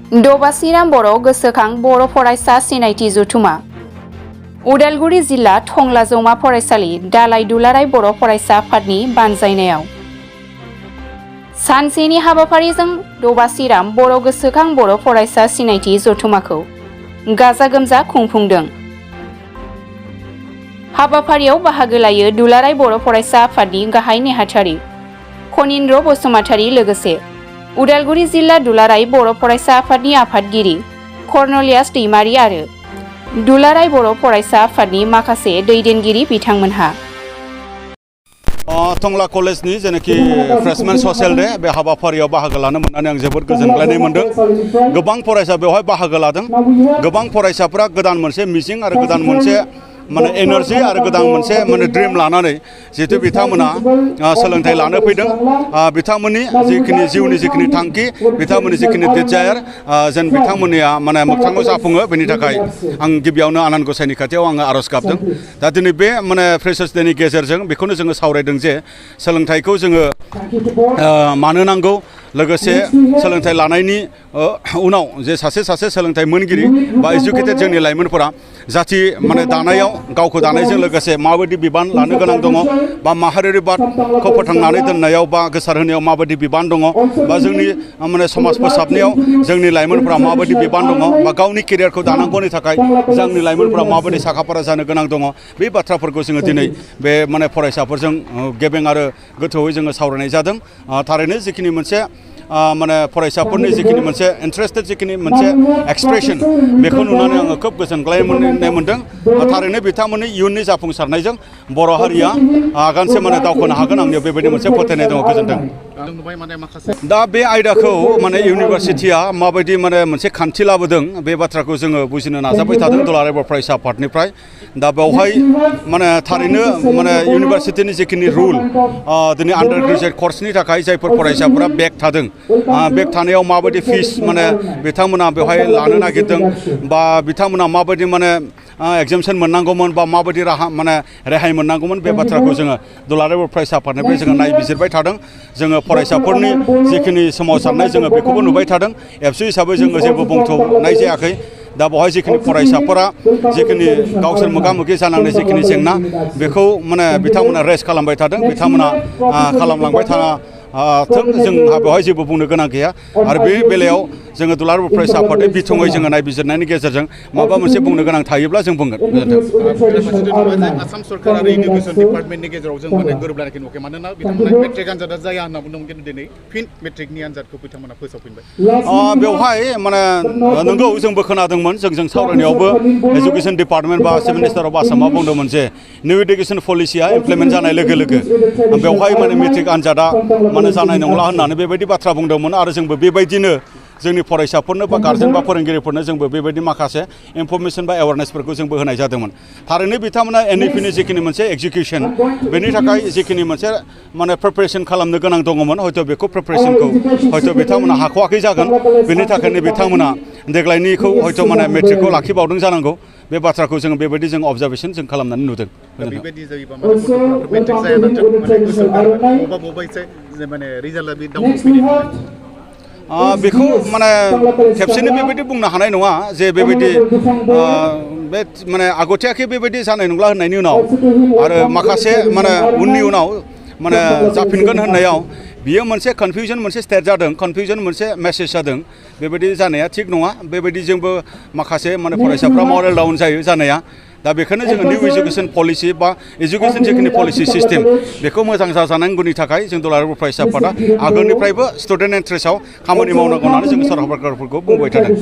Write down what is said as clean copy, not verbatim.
दबासिराम बर' गोसोखां बर' फरायसा सिनायथि जथुमा उदालगुरि जिल्ला टंला जौमा फरायसालि दालाइ दुलाराय बर' फरायसा आफादनि बानजायनायाव सानसेनि हाबाफारिजों दबासिराम बर' गोसोखां बर' फरायसा सिनायथि जथुमाखौ गाजा गोमजा खुंफुंदों। हाबाफारियाव बाहागो लायो दुलाराय बर' फरायसा आफादनि गाहाय नेहाथारि खनिन्द्र बसुमतारी लोगोसे उदालगुरि जिल्ला दुलाराय बर' फरायसा आफादनि आफादगिरि कर्नलियास दैमारी आरो दुलाराय बर' फरायसा आफादनि माखासे दैदेनगिरि बिथांमोनहा टंला कलेजनि जेनाखि फ्रेशमेन ससियेल डे बे हाबाफारियाव बाहागो लानो मोननानै आं जोबोद गोजोनग्लायनाय मोनदों। गोबां फरायसा बेवहाय बाहागो लादों। गोबां फरायसाफोरा गोदान मोनसे मिजिं आरो गोदान मोनसे माने एनार्जि आरो गोदान मोनसे माने ड्रिम लानानै जिहेतु बिथांमोना सोलोंथाइ लानो फैदों। बिथांमोननि जिखिनि जिउनि जिखिनि थांखि बिथांमोननि जिखिनि डिजायार जेन बिथांमोननिया माने मोगथाङाव जाफुङो बेनि थाखाय आं गिबियावनो आनान गसाइनि खाथियाव आङो आर'ज गाबदों। दा दिनै बे माने फ्रेशार्स डेनि गेजेरजों बेखौनो जोङो सावरायदों जे सोलोंथाइखौ जोङो मानो नांगौ, लोगोसे सोलोंथाइ लानायनि उनाव जे सासे सोलोंथाइ मोनगिरि बा एजुकेटेड जोंनि लाइमोनफोरा जाथि माने दानायाव गावखौ दानायजों लोगोसे माबायदि बिबान लानो गोनां दङ बा माहारियारि बादखौ फोथांनानै दोननायाव बा गोसारहोनायाव माबायदि बिबान दङ बा जोंनि माने समाज फोसाबनायाव जोंनि लाइमोनफोरा माबायदि बिबान दङ बा गावनि केरियारखौ दानांगौनि थाखाय जोंनि लाइमोनफोरा माबायदि साखाफारा जानो गोनां दङ बे बाथ्राफोरखौ जोङो दिनै बे माने फरायसाफोरजों गेबें आरो गोथौयै जोङो सावरायनाय जादों। थारैनो जिखिनि मोनसे माने फरायसाफोरनि जिखिनि मोनसे इन्टारेस्टेड जिखिनि मोनसे एक्सप्रेसन बेखौ नुनानै आङो खोब गोजोनग्लायनाय मोनदों। थारैनो बिथांमोननि इयुननि जाफुंसारनायजों बर' हारिया आगानसे माने दावखोनो हागोन आंनियाव बेबायदि मोनसे फोथायनाय दङ। गोजोनथों। दा बे आयदाखौ माने इउनिभारसिटिया माबायदि माने मोनसे खान्थि लाबोदों बे बाथ्राखौ जोङो बुजिनो नाजाबाय थादों दुलाराय बर' फरायसा आफादनिफ्राय। दा बेवहाय माने थारैनो माने इउनिभारसिटिनि जिखिनि रुल दिनै आन्डार ग्रेजुवेट कर्सनि थाखाय जायफोर फरायसाफोरा बेक थादों बेक थानायाव माबायदि फिस माने बिथांमोना बेवहाय लानो नागिरदों बा बिथांमोना माबायदि माने एगजामसन मोननांगौमोन बा माबायदि राहा माने रेहाय मोननांगौमोन बे बाथ्राखौ जोङो दुलाराय बर' फरायसा आफादनिफ्राय जोङो नायबिजिरबाय थादों। जोङो फरायसाफोरनि जिखिनि सोमावसारनाय जोङो बेखौबो नुबाय थादों। एबसु हिसाबै जोङो जेबो बुंथ'नाय जायाखै। दा बेवहाय जिखिनि फरायसाफोरा जिखिनि गावसोर मोगा मोगि जानांनाय जिखिनि जेंना बेखौ माने बिथांमोना रेस्ट खालामबाय थादों। बिथांमोना खालामलांबाय जोंहा बेवहाय जेबो बुंनो गोनां गैया। आरो बे बेलायाव जोङो दुलाराय बर' फरायसा आफादनि बिथङै जोङो नायबिजिरनायनि गेजेरजों माबा मोनसे बुंनो गोनां थायोब्ला जों बुंगोन। आसाम सरकार आरो इडुकेसन डिपार्टमेन्टनि गेजेराव जों माने गोरोबलायनायखौ नुवाखै। मानोना बिथांमोना मेट्रिक आनजादा जाया होनना बुंदोंमोन, खिन्थु दिनै फिन मेट्रिकनि आनजादखौ बिथांमोना फोसावफिनबाय। बेवहाय माने नंगौ जोंबो खोनादोंमोन, जों सावरायनायावबो एजुकेसन डिपार्टमेन्ट बा चिफ मिनिस्टार अफ आसामा बुंदोंमोन जे निउ इडुकेसन पलिसिया इमप्लिमेन्ट जानाय लोगो लोगो बेवहाय माने मेट्रिक आनजादा माने जानाय नंला होननानै बेबायदि बाथ्रा बुंदोंमोन। आरो जोंबो बेबायदिनो जोंनि फरायसाफोरनो बा गार्जेन बा फोरोंगिरिफोरनो जोंबो बेबायदि माखासे इनफरमेसन बा एवारनेसफोरखौ जोंबो होनाय जादोंमोन। थारैनो बिथांमोना एनइपिनि जिखिनि मोनसे एग्जिकिउसन बेनि थाखाय जिखिनि मोनसे माने प्रिपेरेसन खालामनो गोनां दङमोन, हयथ' बेखौ प्रिपेरेसनखौ हयथ' बिथांमोना हाख'वाखै जागोन। बेनि थाखायनो बिथांमोना देग्लायनिखौ हयथ' माने मेट्रिकखौ लाखिबावदों जानांगौ। बे बाथ्राखौ जोङो बेबायदि जों अबजारभेसन जों खालामनानै नुदों। बेबायदि जायोबा मेट्रिक जाया माने बबेबा एसे माने रिजाल्टआ बे डाउन फैदों। बेखौ माने खेबसेनो बेबायदि बुंनो हानाय नङा जे बेबायदि बे माने आगथियाखै बेबायदि जानाय नंला होननायनि उनाव आरो माखासे माने उननि उनाव माने जाफिनगोन होननायाव बियो मोनसे कनफिउजन मोनसे स्टेट जादों, कनफिउजन मोनसे मेसेज जादों। बेबायदि जानाया थिग नङा। बेबायदिजोंबो माखासे माने फरायसाफ्रा मरेल डाउन जायो जानाया। दा बेखायनो जोङो निउ इडुकेसन पलिसि बा इडुकेसन जिखिनि पलिसि सिस्टेम बेखौ मोजां जाजानांगौनि थाखाय जों दुलाराय बर' फरायसा आफादा आगोलनिफ्रायबो स्टुडेन्ट इन्ट्रेस्टआव खामानि मावनांगौ होननानै जों सरकारफोरखौ बुंबाय थादों।